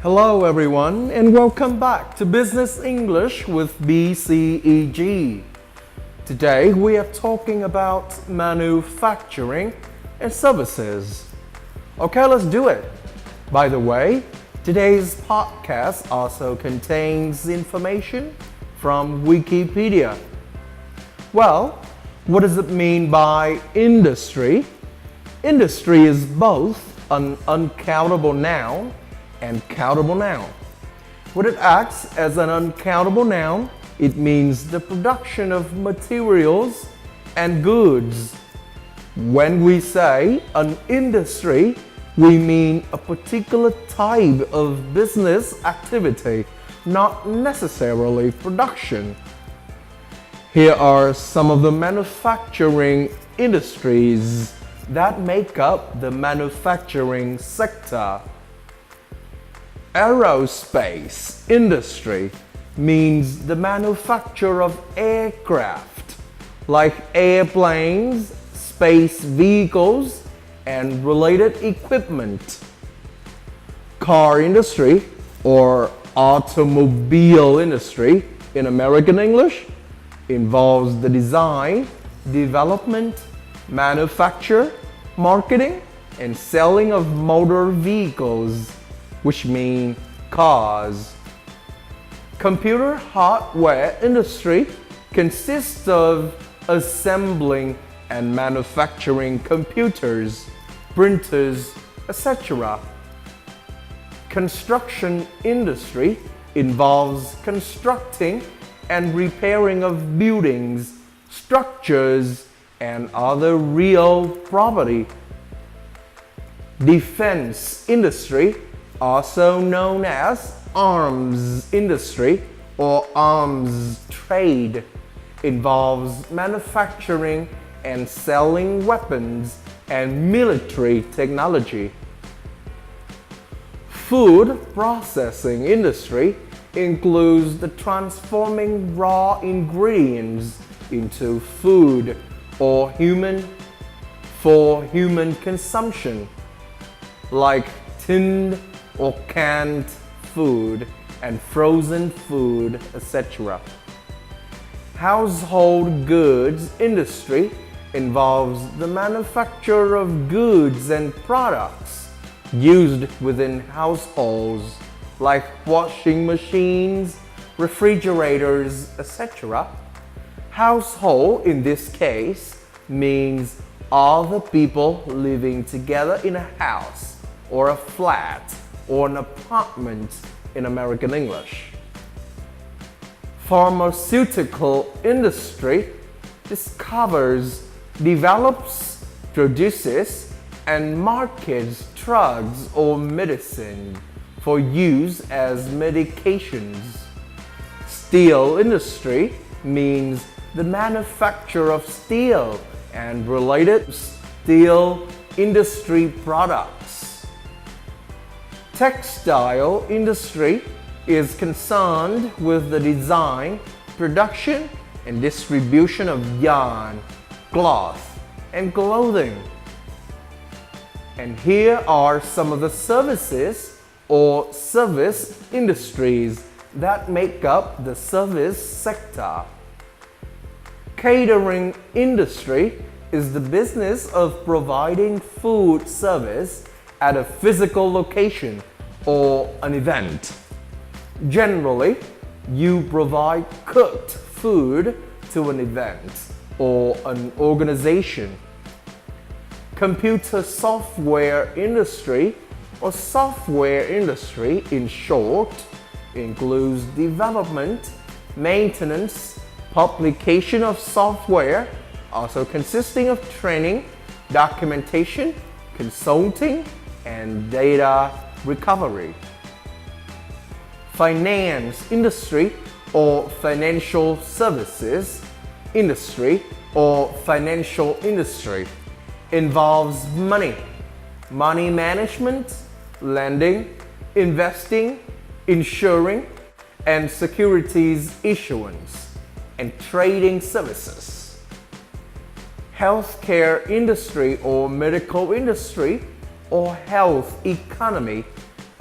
Hello everyone and welcome back to Business English with BCEG. Today we are talking about manufacturing and services. Okay, let's do it. By the way, today's podcast also contains information from Wikipedia. Well, what does it mean by industry? Industry is both an uncountable noun and countable noun. When it acts as an uncountable noun, it means the production of materials and goods. When we say an industry, we mean a particular type of business activity, not necessarily production. Here are some of the manufacturing industries that make up the manufacturing sector. Aerospace industry means the manufacture of aircraft like airplanes, space vehicles, and related equipment. Car industry or automobile industry in American English involves the design, development, manufacture, marketing, and selling of motor vehicles, which mean cars. Computer hardware industry consists of assembling and manufacturing computers, printers, etc. Construction industry involves constructing and repairing of buildings, structures, and other real property. Defense industry, also known as arms industry or arms trade, involves manufacturing and selling weapons and military technology. Food processing industry includes the transforming raw ingredients into food or for human consumption, like tinned or canned food and frozen food, etc. Household goods industry involves the manufacture of goods and products used within households like washing machines, refrigerators, etc. Household in this case means all the people living together in a house or a flat or an apartment in American English. Pharmaceutical industry discovers, develops, produces, and markets drugs or medicine for use as medications. Steel industry means the manufacture of steel and related steel industry products. Textile industry is concerned with the design, production, and distribution of yarn, cloth, and clothing. And here are some of the services or service industries that make up the service sector. Catering industry is the business of providing food service at a physical location or an event. Generally, you provide cooked food to an event or an organization. Computer software industry or software industry in short includes development, maintenance, publication of software, also consisting of training, documentation, consulting, and data recovery. Finance industry or financial services industry or financial industry involves money management, lending, investing, insuring, and securities issuance, and trading services. Healthcare industry or medical industry or health economy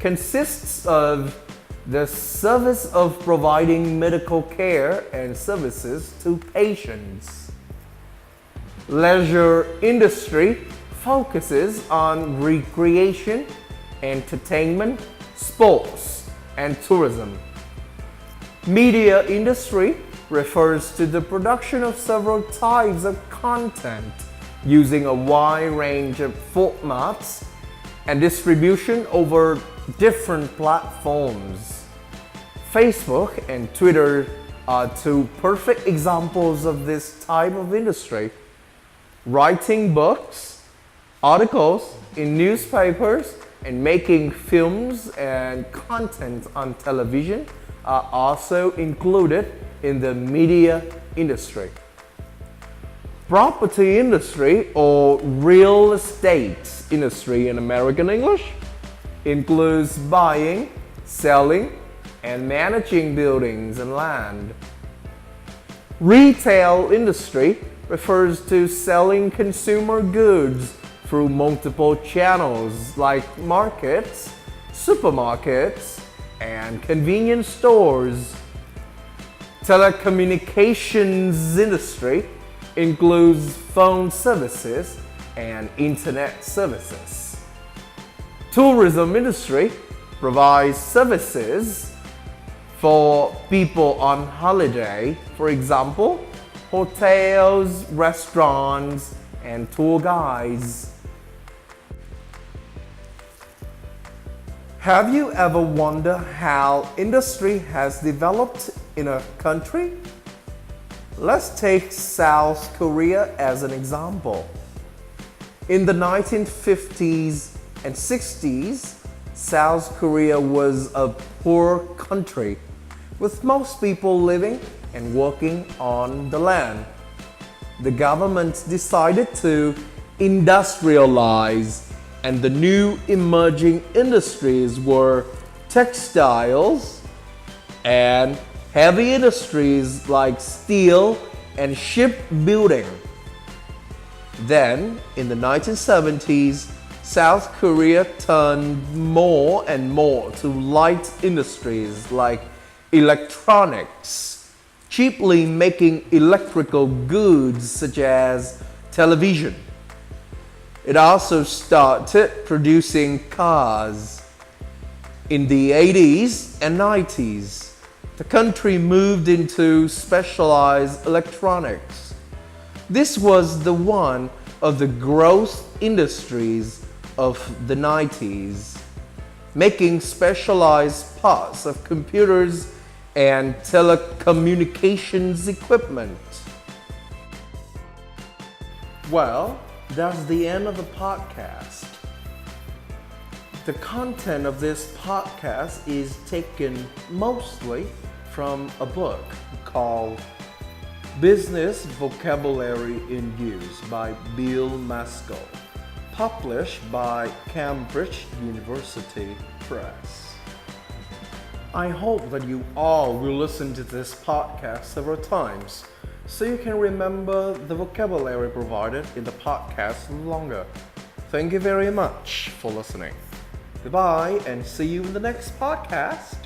consists of the service of providing medical care and services to patients. Leisure industry focuses on recreation, entertainment, sports, and tourism. Media industry refers to the production of several types of content using a wide range of formats and distribution over different platforms. Facebook and Twitter are two perfect examples of this type of industry. Writing books, articles in newspapers, and making films and content on television are also included in the media industry. Property industry or real estate industry in American English includes buying, selling, and managing buildings and land. Retail industry refers to selling consumer goods through multiple channels like markets, supermarkets, and convenience stores. Telecommunications industry includes phone services and internet services. Tourism industry provides services for people on holiday, for example, hotels, restaurants, and tour guides. Have you ever wondered how industry has developed in a country? Let's take South Korea as an example. In the 1950s and 60s, South Korea was a poor country, with most people living and working on the land. The government decided to industrialize, and the new emerging industries were textiles and heavy industries like steel and shipbuilding. Then, in the 1970s, South Korea turned more and more to light industries like electronics, cheaply making electrical goods such as television. It also started producing cars. In the 80s and 90s, the country moved into specialized electronics. This was the one of the growth industries of the 90s, making specialized parts of computers and telecommunications equipment. Well, that's the end of the podcast. The content of this podcast is taken mostly from a book called Business Vocabulary in Use by Bill Mascull, published by Cambridge University Press. I hope that you all will listen to this podcast several times so you can remember the vocabulary provided in the podcast longer. Thank you very much for listening. Goodbye and see you in the next podcast.